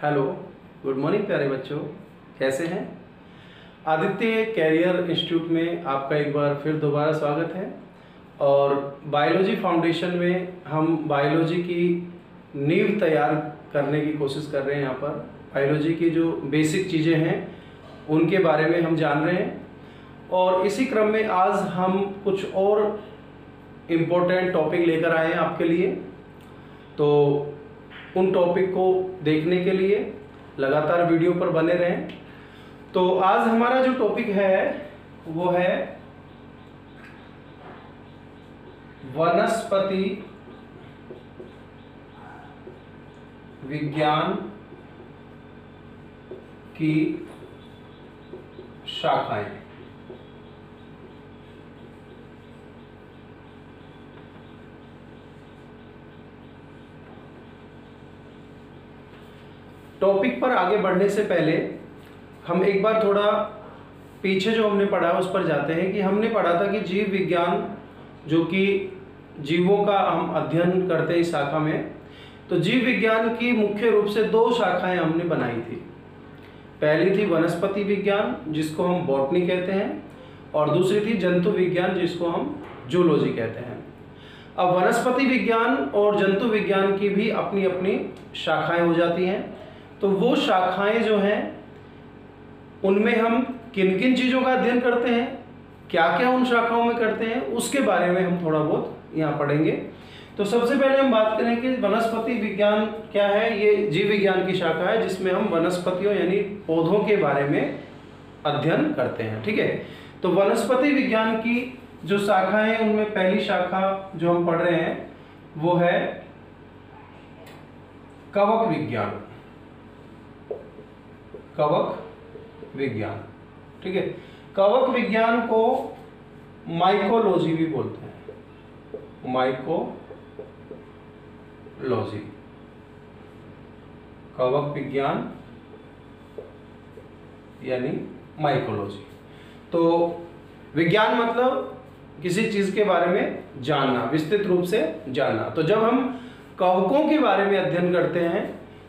Hello, good morning प्यारे बच्चों, कैसे हैं। आदित्य कैरियर इंस्टीट्यूट में आपका एक बार फिर दोबारा स्वागत है। और बायोलॉजी फाउंडेशन में हम बायोलॉजी की नींव तैयार करने की कोशिश कर रहे हैं। यहाँ पर बायोलॉजी की जो बेसिक चीज़ें हैं उनके बारे में हम जान रहे हैं। और इसी क्रम में आज हम कुछ और इम्पोर्टेंट टॉपिक लेकर आए हैं आपके लिए। तो उन टॉपिक को देखने के लिए लगातार वीडियो पर बने रहें। तो आज हमारा जो टॉपिक है वो है वनस्पति विज्ञान की शाखाएं। टॉपिक पर आगे बढ़ने से पहले हम एक बार थोड़ा पीछे जो हमने पढ़ा उस पर जाते हैं कि हमने पढ़ा था कि जीव विज्ञान जो कि जीवों का हम अध्ययन करते हैं इस शाखा में। तो जीव विज्ञान की मुख्य रूप से दो शाखाएं हमने बनाई थी। पहली थी वनस्पति विज्ञान जिसको हम बॉटनी कहते हैं, और दूसरी थी जंतु विज्ञान जिसको हम जूलॉजी कहते हैं। अब वनस्पति विज्ञान और जंतु विज्ञान की भी अपनी अपनी शाखाएं हो जाती हैं। तो वो शाखाएं जो हैं उनमें हम किन किन चीज़ों का अध्ययन करते हैं, क्या क्या उन शाखाओं में करते हैं, उसके बारे में हम थोड़ा बहुत यहाँ पढ़ेंगे। तो सबसे पहले हम बात करें कि वनस्पति विज्ञान क्या है। ये जीव विज्ञान की शाखा है जिसमें हम वनस्पतियों यानी पौधों के बारे में अध्ययन करते हैं। ठीक है। तो वनस्पति विज्ञान की जो शाखा है उनमें पहली शाखा जो हम पढ़ रहे हैं वो है कवक विज्ञान। कवक विज्ञान, ठीक है। कवक विज्ञान को माइकोलॉजी भी बोलते हैं। माइकोलॉजी, कवक विज्ञान यानी माइकोलॉजी। तो विज्ञान मतलब किसी चीज के बारे में जानना, विस्तृत रूप से जानना। तो जब हम कवकों के बारे में अध्ययन करते हैं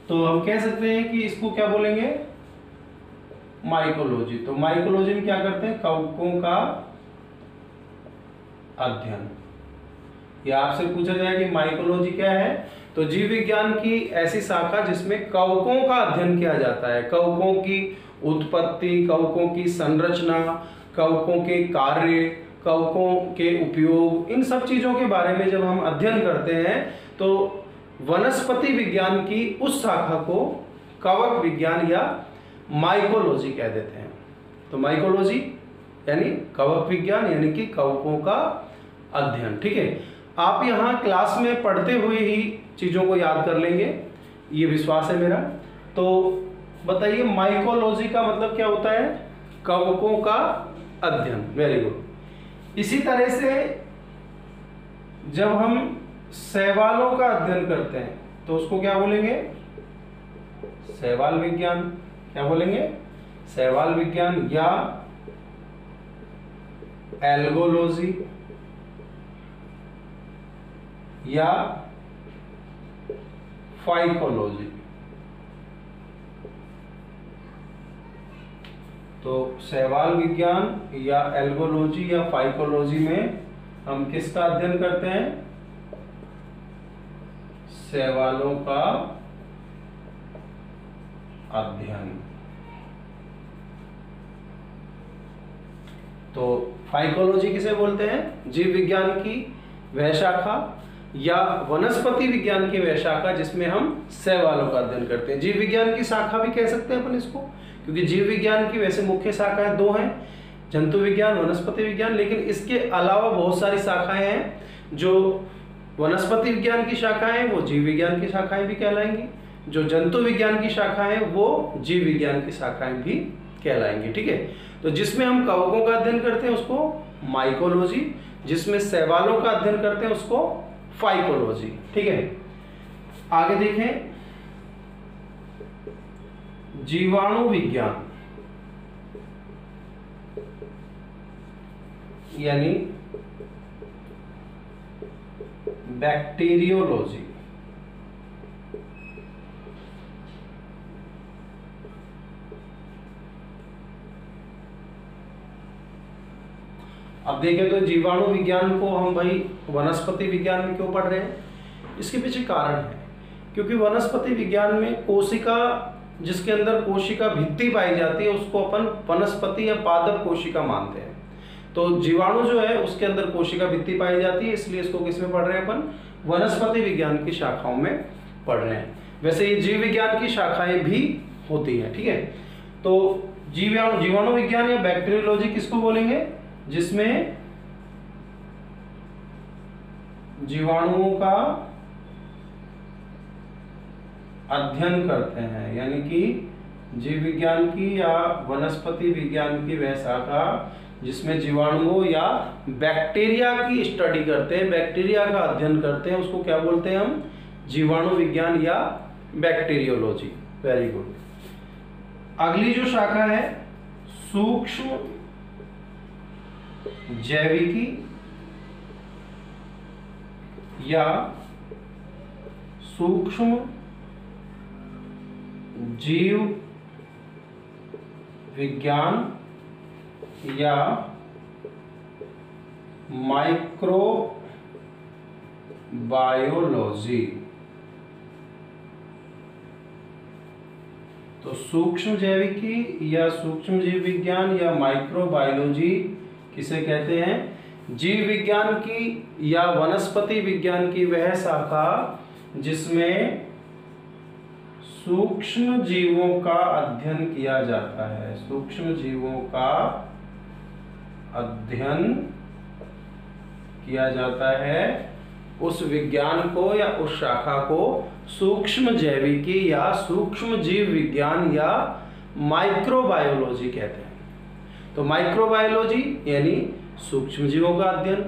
तो हम कह सकते हैं कि इसको क्या बोलेंगे, माइकोलॉजी। तो माइकोलॉजी में क्या करते हैं, कवकों का अध्ययन। या आपसे पूछा जाए कि माइकोलॉजी क्या है, तो जीव विज्ञान की ऐसी शाखा जिसमें कवकों का अध्ययन किया जाता है। कवकों की उत्पत्ति, कवकों की संरचना, कवकों के कार्य, कवकों के उपयोग, इन सब चीजों के बारे में जब हम अध्ययन करते हैं तो वनस्पति विज्ञान की उस शाखा को कवक विज्ञान या माइकोलॉजी कह देते हैं। तो माइकोलॉजी यानी कवक विज्ञान यानी कि कवकों का अध्ययन। ठीक है। आप यहाँ क्लास में पढ़ते हुए ही चीजों को याद कर लेंगे, ये विश्वास है मेरा। तो बताइए माइकोलॉजी का मतलब क्या होता है, कवकों का अध्ययन। Very good. इसी तरह से जब हम शैवालों का अध्ययन करते हैं तो उसको क्या बोलेंगे, शैवाल विज्ञान। क्या बोलेंगे, शैवाल विज्ञान या एल्गोलॉजी या फाइकोलॉजी। तो शैवाल विज्ञान या एल्गोलॉजी या फाइकोलॉजी में हम किसका अध्ययन करते हैं, शैवालों का अध्ययन। तो फाइकोलॉजी किसे बोलते हैं, जीव विज्ञान की वह शाखा या वनस्पति विज्ञान की वह शाखा जिसमें हम शैवालों का अध्ययन करते हैं। जीव विज्ञान की शाखा भी कह सकते हैं अपन इसको, क्योंकि जीव विज्ञान की वैसे मुख्य शाखाएं दो हैं, जंतु विज्ञान, वनस्पति विज्ञान। लेकिन इसके अलावा बहुत सारी शाखाएं हैं। जो वनस्पति विज्ञान की शाखाएं वो जीव विज्ञान की शाखाएं भी कहलाएंगी, जो जंतु विज्ञान की शाखाएं वो जीव विज्ञान की शाखाएं भी कहलाएंगी। ठीक है। तो जिसमें हम कवकों का अध्ययन करते हैं उसको माइकोलॉजी, जिसमें शैवालों का अध्ययन करते हैं उसको फाइकोलॉजी। ठीक है। आगे देखें, जीवाणु विज्ञान यानी बैक्टीरियोलॉजी। अब देखें तो जीवाणु विज्ञान को हम भाई वनस्पति विज्ञान में क्यों पढ़ रहे हैं, इसके पीछे कारण है, क्योंकि वनस्पति विज्ञान में कोशिका, जिसके अंदर कोशिका भित्ति पाई जाती है, उसको अपन वनस्पति या पादप कोशिका मानते हैं। तो जीवाणु जो है उसके अंदर कोशिका भित्ति पाई जाती है, इसलिए इसको किस में पढ़ रहे हैं अपन, वनस्पति विज्ञान की शाखाओं में पढ़ रहे हैं। वैसे ये जीव विज्ञान की शाखाएं भी होती हैं, ठीक है। तो जीवाणु विज्ञान या बैक्टीरियोलॉजी किसको बोलेंगे, जिसमें जीवाणुओं का अध्ययन करते हैं, यानी कि जीव विज्ञान की या वनस्पति विज्ञान की वह शाखा जिसमें जीवाणुओं या बैक्टीरिया की स्टडी करते हैं, बैक्टीरिया का अध्ययन करते हैं, उसको क्या बोलते हैं हम, जीवाणु विज्ञान या बैक्टीरियोलॉजी। Very good. अगली जो शाखा है सूक्ष्म जैविकी या सूक्ष्म जीव विज्ञान या माइक्रोबायोलॉजी। तो सूक्ष्म जैविकी या सूक्ष्म जीव विज्ञान या माइक्रोबायोलॉजी किसे कहते हैं, जीव विज्ञान की या वनस्पति विज्ञान की वह शाखा जिसमें सूक्ष्म जीवों का अध्ययन किया जाता है, सूक्ष्म जीवों का अध्ययन किया जाता है, उस विज्ञान को या उस शाखा को सूक्ष्म जैविकी या सूक्ष्म जीव विज्ञान या माइक्रोबायोलॉजी कहते हैं। तो माइक्रोबायोलॉजी यानी सूक्ष्म जीवों का अध्ययन,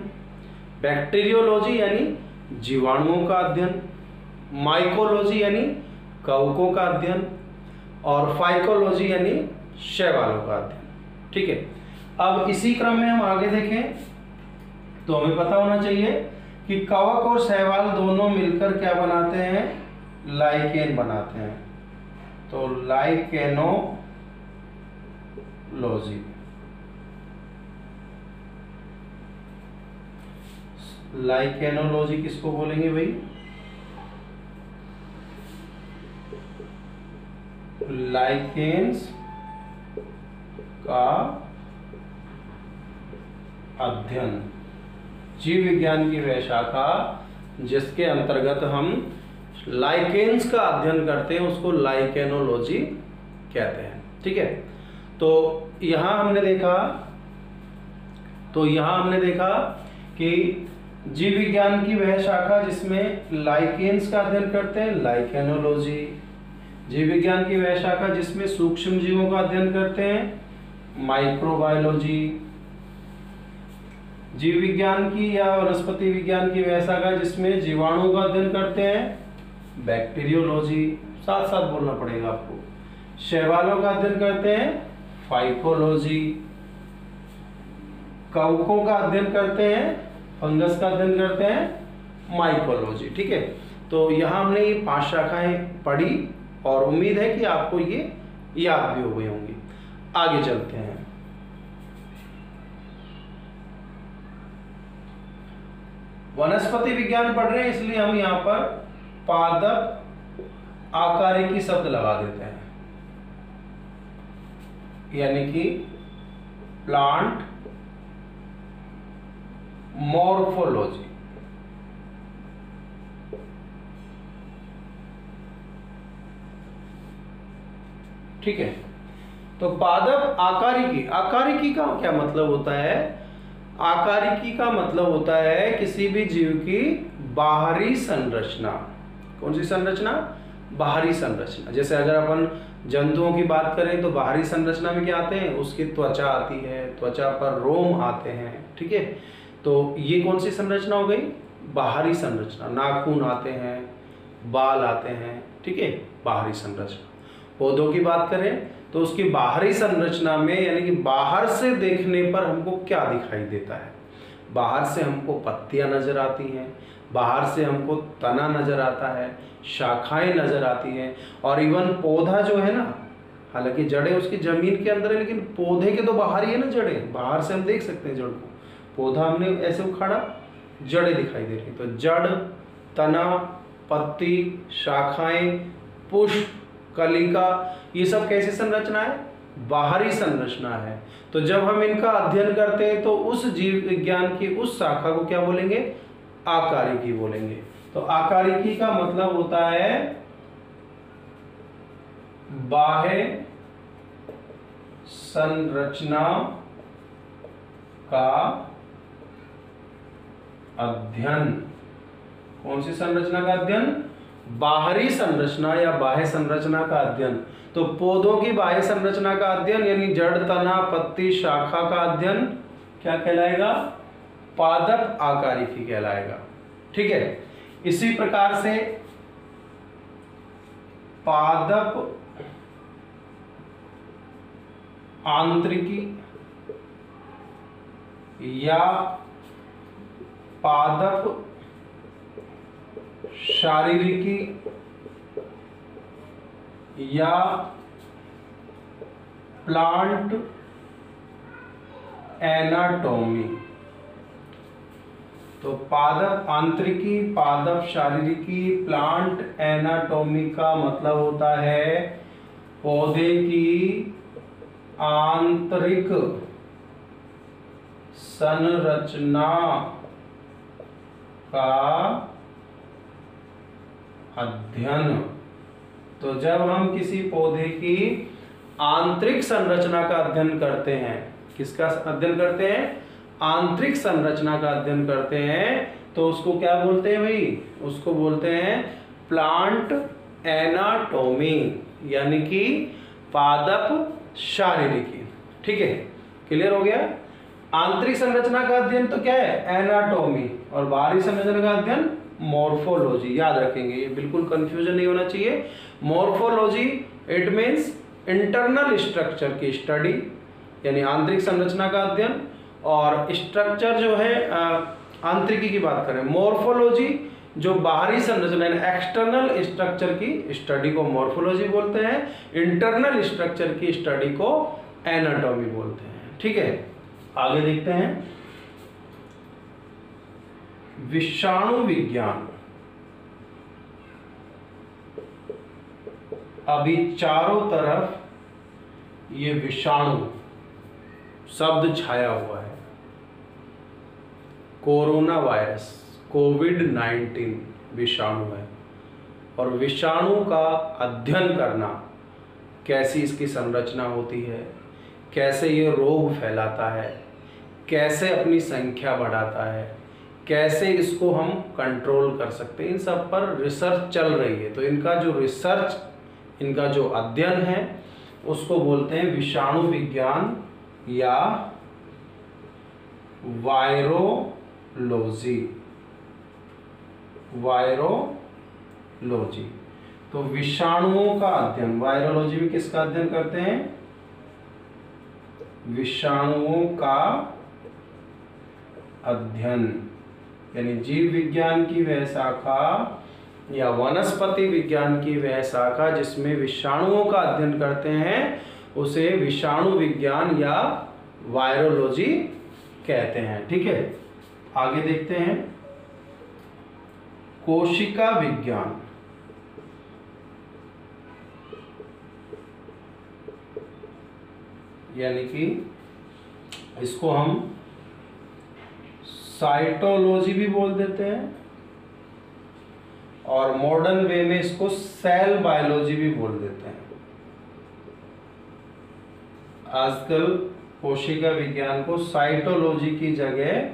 बैक्टीरियोलॉजी यानी जीवाणुओं का अध्ययन, माइकोलॉजी यानी कवकों का अध्ययन, और फाइकोलॉजी यानी शैवालों का अध्ययन। ठीक है, अब इसी क्रम में हम आगे देखें तो हमें पता होना चाहिए कि कवक और शैवाल दोनों मिलकर क्या बनाते हैं, लाइकेन बनाते हैं। तो लाइकेनोलॉजी, लाइकेनोलॉजी किसको बोलेंगे भाई, लाइकेन्स का अध्ययन, जीव विज्ञान की वह शाखा जिसके अंतर्गत हम लाइकेन्स का अध्ययन करते हैं उसको लाइकेनोलॉजी कहते हैं। ठीक है, तो यहां हमने देखा कि जीव विज्ञान की वह शाखा जिसमें लाइकेन्स का अध्ययन करते हैं, लाइकेनोलॉजी। जीव विज्ञान की वह शाखा जिसमें सूक्ष्म जीवों का अध्ययन करते हैं, माइक्रोबायोलॉजी। जीव विज्ञान की या वनस्पति विज्ञान की वह शाखा जिसमें जीवाणुओं का अध्ययन करते हैं, बैक्टीरियोलॉजी। साथ साथ बोलना पड़ेगा आपको। शैवालों का अध्ययन करते हैं, फाइकोलॉजी। कवकों का अध्ययन करते हैं, फंगस का अध्ययन करते हैं, माइकोलॉजी। ठीक है, तो यहाँ हमने ये 5 शाखाएं पढ़ी और उम्मीद है कि आपको ये याद भी हो गई होंगी। आगे चलते हैं। वनस्पति विज्ञान पढ़ रहे हैं इसलिए हम यहाँ पर पादप आकारिकी शब्द लगा देते हैं, यानी कि प्लांट मॉर्फोलॉजी। ठीक है, तो पादप आकारिकी, आकारिकी का क्या मतलब होता है, आकारिकी का मतलब होता है किसी भी जीव की बाहरी संरचना। कौन सी संरचना, बाहरी संरचना। जैसे अगर अपन जंतुओं की बात करें तो बाहरी संरचना में क्या आते हैं, उसकी त्वचा आती है, त्वचा पर रोम आते हैं। ठीक है, तो ये कौन सी संरचना हो गई, बाहरी संरचना। नाखून आते हैं, बाल आते हैं। ठीक है, बाहरी संरचना। पौधों की बात करें तो उसकी बाहरी संरचना में, यानी कि बाहर से देखने पर हमको क्या दिखाई देता है, बाहर से हमको पत्तियां नजर आती हैं, बाहर से हमको तना नजर आता है, शाखाएं नजर आती हैं, और इवन पौधा जो है ना, हालांकि जड़ें उसकी जमीन के अंदर है लेकिन पौधे के तो बाहर ही है ना जड़ें, बाहर से हम देख सकते हैं जड़ को। पौधा हमने ऐसे उखाड़ा, जड़ें दिखाई दे रही, तो जड़, तना, पत्ती, शाखाएं, पुष्प, कलिका, ये सब कैसी संरचना है? बाहरी संरचना है। तो जब हम इनका अध्ययन करते हैं तो उस जीव विज्ञान की उस शाखा को क्या बोलेंगे? आकारिकी बोलेंगे। तो आकारिकी का मतलब होता है बाह्य संरचना का अध्ययन। कौन सी संरचना का अध्ययन? बाहरी संरचना या बाह्य संरचना का अध्ययन। तो पौधों की बाह्य संरचना का अध्ययन यानी जड़, तना, पत्ती, शाखा का अध्ययन क्या कहलाएगा? पादप आकारिकी कहलाएगा। ठीक है। इसी प्रकार से पादप आंतरिकी या पादप शारीरिकी या प्लांट एनाटॉमी। तो पादप आंतरिकी, पादप शारीरिकी, प्लांट एनाटॉमी का मतलब होता है पौधे की आंतरिक संरचना का अध्ययन। तो जब हम किसी पौधे की आंतरिक संरचना का अध्ययन करते हैं, किसका अध्ययन करते हैं? आंतरिक संरचना का अध्ययन करते हैं, तो उसको क्या बोलते हैं भाई? उसको बोलते हैं प्लांट एनाटॉमी, यानी कि पादप शारीरिकी। ठीक है, क्लियर हो गया? आंतरिक संरचना का अध्ययन तो क्या है? एनाटॉमी, और बाहरी संरचना का अध्ययन मॉर्फोलॉजी। याद रखेंगे, ये बिल्कुल कंफ्यूजन नहीं होना चाहिए। Morphology it means internal structure की स्टडी, यानी आंतरिक संरचना का अध्ययन, और स्ट्रक्चर जो है आंतरिकी की बात करें, मॉर्फोलॉजी जो बाहरी संरचना है, एक्सटर्नल स्ट्रक्चर की स्टडी को मॉर्फोलॉजी बोलते हैं, इंटरनल स्ट्रक्चर की स्टडी को एनाटॉमी बोलते हैं। ठीक है, आगे देखते हैं। विषाणु विज्ञान। अभी चारों तरफ ये विषाणु शब्द छाया हुआ है। कोरोना वायरस, कोविड-19 विषाणु है, और विषाणु का अध्ययन करना, कैसी इसकी संरचना होती है, कैसे ये रोग फैलाता है, कैसे अपनी संख्या बढ़ाता है, कैसे इसको हम कंट्रोल कर सकते हैं, इन सब पर रिसर्च चल रही है। तो इनका जो रिसर्च, इनका जो अध्ययन है, उसको बोलते हैं विषाणु विज्ञान या वायरोलॉजी। वायरोलॉजी, तो विषाणुओं का अध्ययन, वायरोलॉजी में किसका अध्ययन करते हैं? विषाणुओं का अध्ययन, यानी जीव विज्ञान की वह शाखा या वनस्पति विज्ञान की वह शाखा जिसमें विषाणुओं का अध्ययन करते हैं, उसे विषाणु विज्ञान या वायरोलॉजी कहते हैं। ठीक है, आगे देखते हैं। कोशिका विज्ञान। यानी कि इसको हम साइटोलॉजी भी बोल देते हैं, और मॉडर्न वे में इसको सेल बायोलॉजी भी बोल देते हैं। आजकल कोशिका विज्ञान को साइटोलॉजी की जगह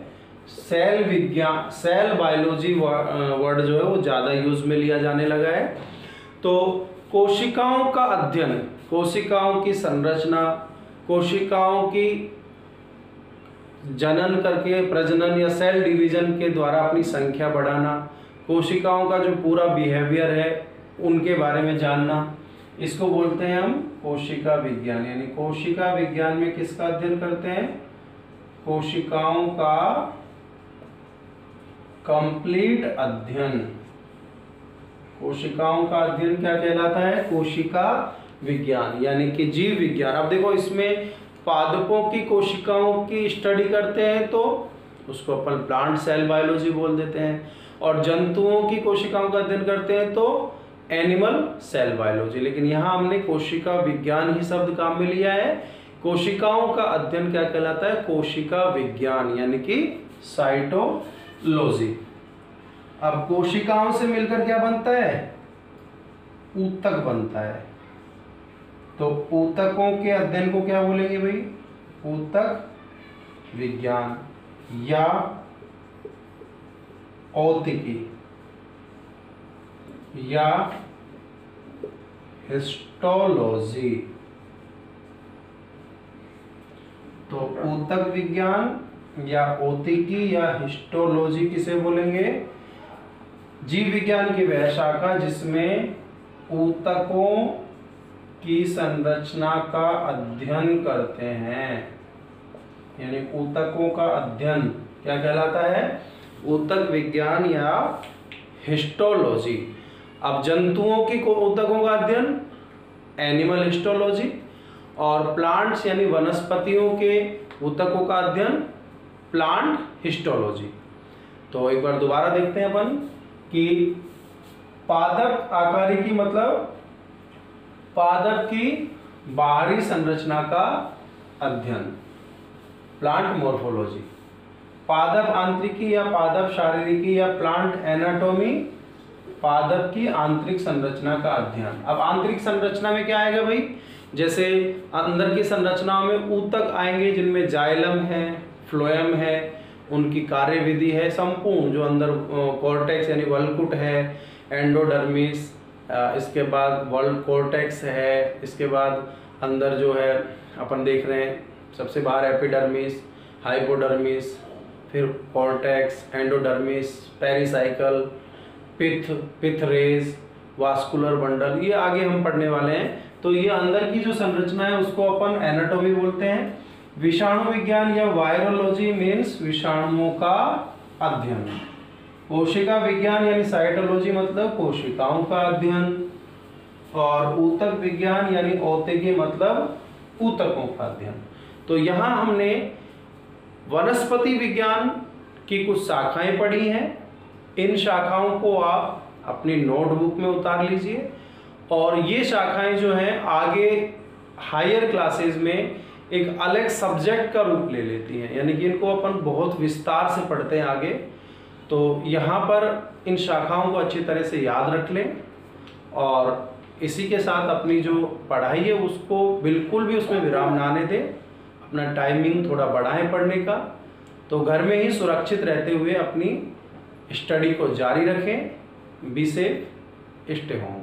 सेल विज्ञान, सेल बायोलॉजी वर्ड जो है वो ज़्यादा यूज में लिया जाने लगा है। तो कोशिकाओं का अध्ययन, कोशिकाओं की संरचना, कोशिकाओं की जनन करके प्रजनन या सेल डिवीजन के द्वारा अपनी संख्या बढ़ाना, कोशिकाओं का जो पूरा बिहेवियर है उनके बारे में जानना, इसको बोलते हैं हम कोशिका विज्ञान। यानी कोशिका विज्ञान में किसका अध्ययन करते हैं? कोशिकाओं का कंप्लीट अध्ययन। कोशिकाओं का अध्ययन क्या कहलाता है? कोशिका विज्ञान, यानी कि जीव विज्ञान। अब देखो, इसमें पादपों की कोशिकाओं की स्टडी करते हैं तो उसको अपन प्लांट सेल बायोलॉजी बोल देते हैं, और जंतुओं की कोशिकाओं का अध्ययन करते हैं तो एनिमल सेल बायोलॉजी। लेकिन यहाँ हमने कोशिका विज्ञान ही शब्द काम में लिया है। कोशिकाओं का अध्ययन क्या कहलाता है? कोशिका विज्ञान, यानी कि साइटोलॉजी। अब कोशिकाओं से मिलकर क्या बनता है? ऊतक बनता है। तो ऊतकों के अध्ययन को क्या बोलेंगे भाई? ऊतक विज्ञान या औतिकी या हिस्टोलॉजी। तो ऊतक विज्ञान या औतिकी या हिस्टोलॉजी किसे बोलेंगे? जीव विज्ञान की वह शाखा जिसमें ऊतकों की संरचना का अध्ययन करते हैं, यानी ऊतकों का अध्ययन क्या कहलाता है? ऊतक विज्ञान या हिस्टोलॉजी। अब जंतुओं की ऊतकों का अध्ययन एनिमल हिस्टोलॉजी, और प्लांट्स यानी वनस्पतियों के ऊतकों का अध्ययन प्लांट हिस्टोलॉजी। तो एक बार दोबारा देखते हैं अपन कि पादप आकारिकी मतलब पादप की बाहरी संरचना का अध्ययन, प्लांट मोर्फोलॉजी। पादप आंतरिकी या पादप शारीरिकी या प्लांट एनाटॉमी, पादप की आंतरिक संरचना का अध्ययन। अब आंतरिक संरचना में क्या आएगा भाई? जैसे अंदर की संरचनाओं में ऊतक आएंगे जिनमें जाइलम है, फ्लोएम है, उनकी कार्यविधि है संपूर्ण, जो अंदर कॉर्टेक्स यानी वल्कुट है, एंडोडर्मिस, इसके बाद वॉल कॉर्टेक्स है, इसके बाद अंदर जो है अपन देख रहे हैं सबसे बाहर एपिडर्मिस, हाइपोडर्मिस, फिर कॉर्टेक्स, एंडोडर्मिस, पेरिसाइकल, पिथ रेज, वास्कुलर बंडल, ये आगे हम पढ़ने वाले हैं। तो ये अंदर की जो संरचना है उसको अपन एनाटॉमी बोलते हैं। विषाणु विज्ञान या वायरोलॉजी मीन्स विषाणुओं का अध्ययन। कोशिका विज्ञान यानी साइटोलॉजी मतलब कोशिकाओं का अध्ययन, और ऊतक विज्ञान यानी औतिकी मतलब ऊतकों का अध्ययन। तो यहाँ हमने वनस्पति विज्ञान की कुछ शाखाएं पढ़ी हैं। इन शाखाओं को आप अपनी नोटबुक में उतार लीजिए, और ये शाखाएं जो हैं आगे हायर क्लासेस में एक अलग सब्जेक्ट का रूप ले लेती हैं, यानी कि इनको अपन बहुत विस्तार से पढ़ते हैं आगे। तो यहाँ पर इन शाखाओं को अच्छी तरह से याद रख लें, और इसी के साथ अपनी जो पढ़ाई है उसको बिल्कुल भी उसमें विराम ना आने दें। अपना टाइमिंग थोड़ा बढ़ाएं पढ़ने का, तो घर में ही सुरक्षित रहते हुए अपनी स्टडी को जारी रखें। Be safe, stay home.